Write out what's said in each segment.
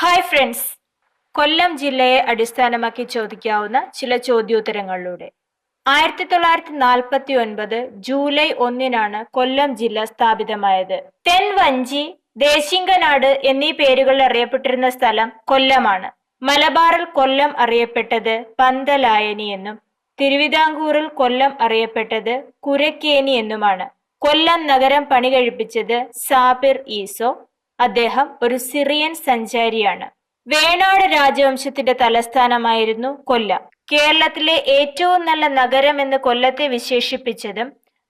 Hi friends, കൊല്ലം ജില്ലയെ അടിസ്ഥാനമാക്കി ചോദിക്കാവുന്ന ചില ചോദ്യോത്തരങ്ങളിലൂടെ 1949 ജൂലൈ 1 കൊല്ലം ജില്ല സ്ഥാപിതമായത്. തെൻവഞ്ചി, ദേശിംഗനാട് എന്നീ പേരുകളിൽ അറിയപ്പെട്ടിരുന്ന സ്ഥലം കൊല്ലമാണ്. മലബാറിൽ കൊല്ലം അറിയപ്പെട്ടത് പന്തലായനി എന്നും തിരുവിതാംകൂറിൽ കൊല്ലം അറിയപ്പെട്ടത് കുരക്കേനി എന്നുമാണ്. കൊല്ലം നഗരം പണി കഴിപ്പിച്ചത് സാബിർ ഈസോ. അദ്ദേഹം ഒരു സിറിയൻ സഞ്ചാരിയാണ്. വേണാട് രാജവംശത്തിന്റെ തലസ്ഥാനമായിരുന്നു കൊല്ലം. കേരളത്തിലെ ഏറ്റവും നല്ല നഗരം എന്ന് കൊല്ലത്തെ വിശേഷിപ്പിച്ചതും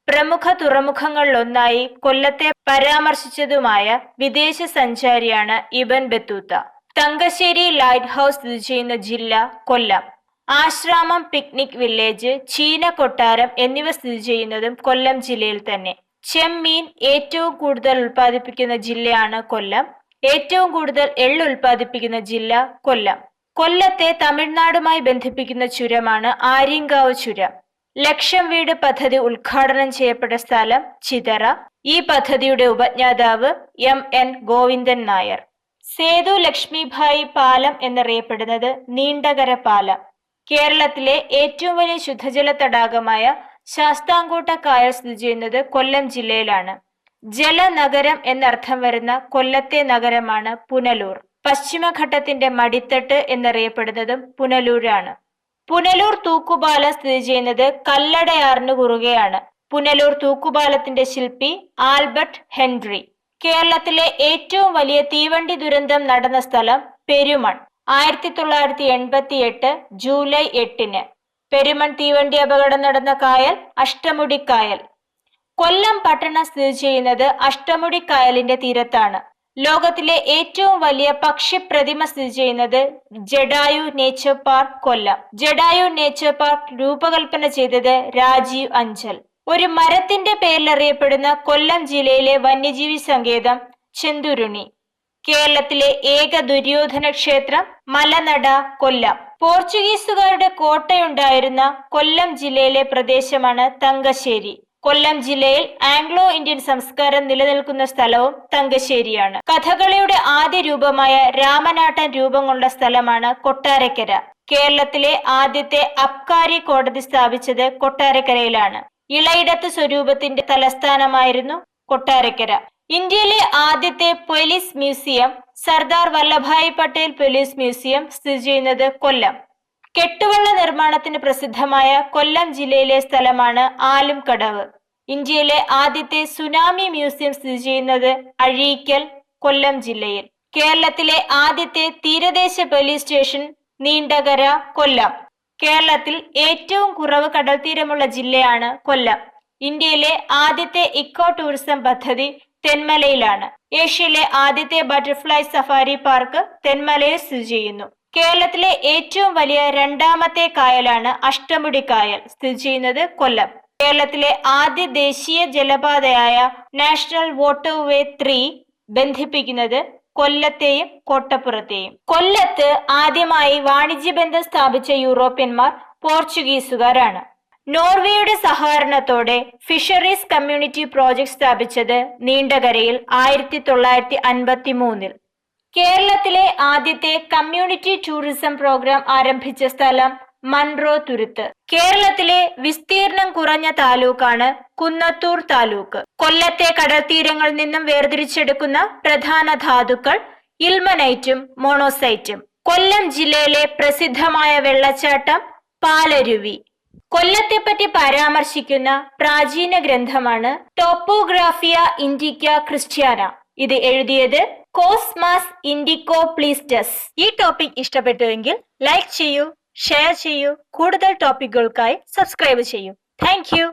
പ്രമുഖ തുറമുഖങ്ങളിലൊന്നായി കൊല്ലത്തെ പരാമർശിച്ചതുമായ വിദേശ സഞ്ചാരിയാണ് ഇബൻ ബത്തൂത്ത. തങ്കശ്ശേരി ലൈറ്റ് ഹൗസ് സ്ഥിതി ചെയ്യുന്ന ജില്ല കൊല്ലം. ആശ്രാമം, പിക്നിക് വില്ലേജ്, ചീന കൊട്ടാരം എന്നിവ സ്ഥിതി ചെയ്യുന്നതും കൊല്ലം ജില്ലയിൽ തന്നെ. ചെമ്മീൻ ഏറ്റവും കൂടുതൽ ഉൽപ്പാദിപ്പിക്കുന്ന ജില്ലയാണ് കൊല്ലം. ഏറ്റവും കൂടുതൽ എള്ള് ഉൽപ്പാദിപ്പിക്കുന്ന ജില്ല കൊല്ലം. കൊല്ലത്തെ തമിഴ്നാടുമായി ബന്ധിപ്പിക്കുന്ന ചുരമാണ് ആര്യങ്കാവ് ചുരം. ലക്ഷം വീട് പദ്ധതി ഉദ്ഘാടനം ചെയ്യപ്പെട്ട സ്ഥലം ചിതറ. ഈ പദ്ധതിയുടെ ഉപജ്ഞാതാവ് MN ഗോവിന്ദൻ നായർ. സേതു ലക്ഷ്മിഭായി പാലം എന്നറിയപ്പെടുന്നത് നീണ്ടകര പാലം. കേരളത്തിലെ ഏറ്റവും വലിയ ശുദ്ധജല തടാകമായ ശാസ്താംകോട്ട കായൽ സ്ഥിതി ചെയ്യുന്നത് കൊല്ലം ജില്ലയിലാണ്. ജലനഗരം എന്നർത്ഥം വരുന്ന കൊല്ലത്തെ നഗരമാണ് പുനലൂർ. പശ്ചിമഘട്ടത്തിന്റെ മടിത്തട്ട് എന്നറിയപ്പെടുന്നതും പുനലൂരാണ്. പുനലൂർ തൂക്കുപാലം സ്ഥിതി ചെയ്യുന്നത് കല്ലടയാറിന് കുറുകെയാണ്. പുനലൂർ തൂക്കുപാലത്തിന്റെ ശില്പി ആൽബർട്ട് ഹെൻറി. കേരളത്തിലെ ഏറ്റവും വലിയ തീവണ്ടി ദുരന്തം നടന്ന സ്ഥലം പെരുമൺ. 1988 ജൂലൈ 8 പെരുമൺ തീവണ്ടി അപകടം നടന്ന കായൽ അഷ്ടമുടിക്കായൽ. കൊല്ലം പട്ടണം സ്ഥിതി ചെയ്യുന്നത് അഷ്ടമുടിക്കായലിന്റെ തീരത്താണ്. ലോകത്തിലെ ഏറ്റവും വലിയ പക്ഷി പ്രതിമ സ്ഥിതി ചെയ്യുന്നത് ജഡായു നേച്ചർ പാർക്ക് കൊല്ലം. ജഡായു നേച്ചർ പാർക്ക് രൂപകൽപ്പന ചെയ്തത് രാജീവ് അഞ്ചൽ. ഒരു മരത്തിന്റെ പേരിൽ അറിയപ്പെടുന്ന കൊല്ലം ജില്ലയിലെ വന്യജീവി സങ്കേതം ചെന്തുരുണി. കേരളത്തിലെ ഏക ദുര്യോധന ക്ഷേത്രം മലനട കൊല്ലം. പോർച്ചുഗീസുകാരുടെ കോട്ടയുണ്ടായിരുന്ന കൊല്ലം ജില്ലയിലെ പ്രദേശമാണ് തങ്കശ്ശേരി. കൊല്ലം ജില്ലയിൽ ആംഗ്ലോ ഇന്ത്യൻ സംസ്കാരം നിലനിൽക്കുന്ന സ്ഥലവും തങ്കശ്ശേരിയാണ്. കഥകളിയുടെ ആദ്യ രൂപമായ രാമനാട്ടൻ രൂപം കൊണ്ട സ്ഥലമാണ് കൊട്ടാരക്കര. കേരളത്തിലെ ആദ്യത്തെ അബ്കാരി കോടതി സ്ഥാപിച്ചത് കൊട്ടാരക്കരയിലാണ്. ഇളയിടത്ത് സ്വരൂപത്തിന്റെ തലസ്ഥാനമായിരുന്നു കൊട്ടാരക്കര. ഇന്ത്യയിലെ ആദ്യത്തെ police museum Sardar Vallabhbhai Patel police museum സ്ഥിതി ചെയ്യുന്നത് കൊല്ലം. കെട്ടുവള്ള നിർമ്മാണത്തിന് പ്രസിദ്ധമായ കൊല്ലം ജില്ലയിലെ സ്ഥലമാണ് ആലുംകടവ്. ഇന്ത്യയിലെ ആദ്യത്തെ സുനാമി മ്യൂസിയം സ്ഥിതി ചെയ്യുന്നത് അഴീക്കൽ, കൊല്ലം ജില്ലയിൽ. കേരളത്തിലെ ആദ്യത്തെ തീരദേശ പോലീസ് സ്റ്റേഷൻ നീണ്ടകര, കൊല്ലം. കേരളത്തിൽ ഏറ്റവും കുറവ് കടൽ തീരമുള്ള ജില്ലയാണ് കൊല്ലം. ഇന്ത്യയിലെ ആദ്യത്തെ ഇക്കോ ടൂറിസം പദ്ധതി തെന്മലയിലാണ്. ഏഷ്യയിലെ ആദ്യത്തെ ബട്ടർഫ്ലൈ സഫാരി പാർക്ക് തെന്മലയിൽ സ്ഥിതി ചെയ്യുന്നു. കേരളത്തിലെ ഏറ്റവും വലിയ രണ്ടാമത്തെ കായലാണ് അഷ്ടമുടി കായൽ. സ്ഥിതി ചെയ്യുന്നത് കൊല്ലം. കേരളത്തിലെ ആദ്യ ദേശീയ ജലപാതയായ നാഷണൽ വാട്ടർവേ 3 ബന്ധിപ്പിക്കുന്നത് കൊല്ലത്തെയും കോട്ടപ്പുറത്തെയും. കൊല്ലത്ത് ആദ്യമായി വാണിജ്യബന്ധം സ്ഥാപിച്ച യൂറോപ്യന്മാർ പോർച്ചുഗീസുകാരാണ്. നോർവേയുടെ സഹകരണത്തോടെ ഫിഷറീസ് കമ്മ്യൂണിറ്റി പ്രോജക്ട് സ്ഥാപിച്ചത് നീണ്ടകരയിൽ 1953. കേരളത്തിലെ ആദ്യത്തെ കമ്മ്യൂണിറ്റി ടൂറിസം പ്രോഗ്രാം ആരംഭിച്ച സ്ഥലം മൺറോ തുരുത്ത്. കേരളത്തിലെ വിസ്തീർണം കുറഞ്ഞ താലൂക്കാണ് കുന്നത്തൂർ താലൂക്ക്. കൊല്ലത്തെ കടൽത്തീരങ്ങളിൽ നിന്നും വേർതിരിച്ചെടുക്കുന്ന പ്രധാന ധാതുക്കൾ ഇൽമനൈറ്റും മോണോസൈറ്റും. കൊല്ലം ജില്ലയിലെ പ്രസിദ്ധമായ വെള്ളച്ചാട്ടം പാലരുവി. കൊല്ലത്തെപ്പറ്റി പരാമർശിക്കുന്ന പ്രാചീന ഗ്രന്ഥമാണ് ടോപ്പോഗ്രാഫിയ ഇൻഡിക്ക ക്രിസ്ത്യാന. ഇത് എഴുതിയത് കോസ്മാസ് ഇൻഡിക്കോപ്ലീസ്റ്റസ്. ഈ ടോപ്പിക് ഇഷ്ടപ്പെട്ടുവെങ്കിൽ ലൈക്ക് ചെയ്യൂ, ഷെയർ ചെയ്യൂ. കൂടുതൽ ടോപ്പിക്കുകൾക്കായി സബ്സ്ക്രൈബ് ചെയ്യൂ. Thank you.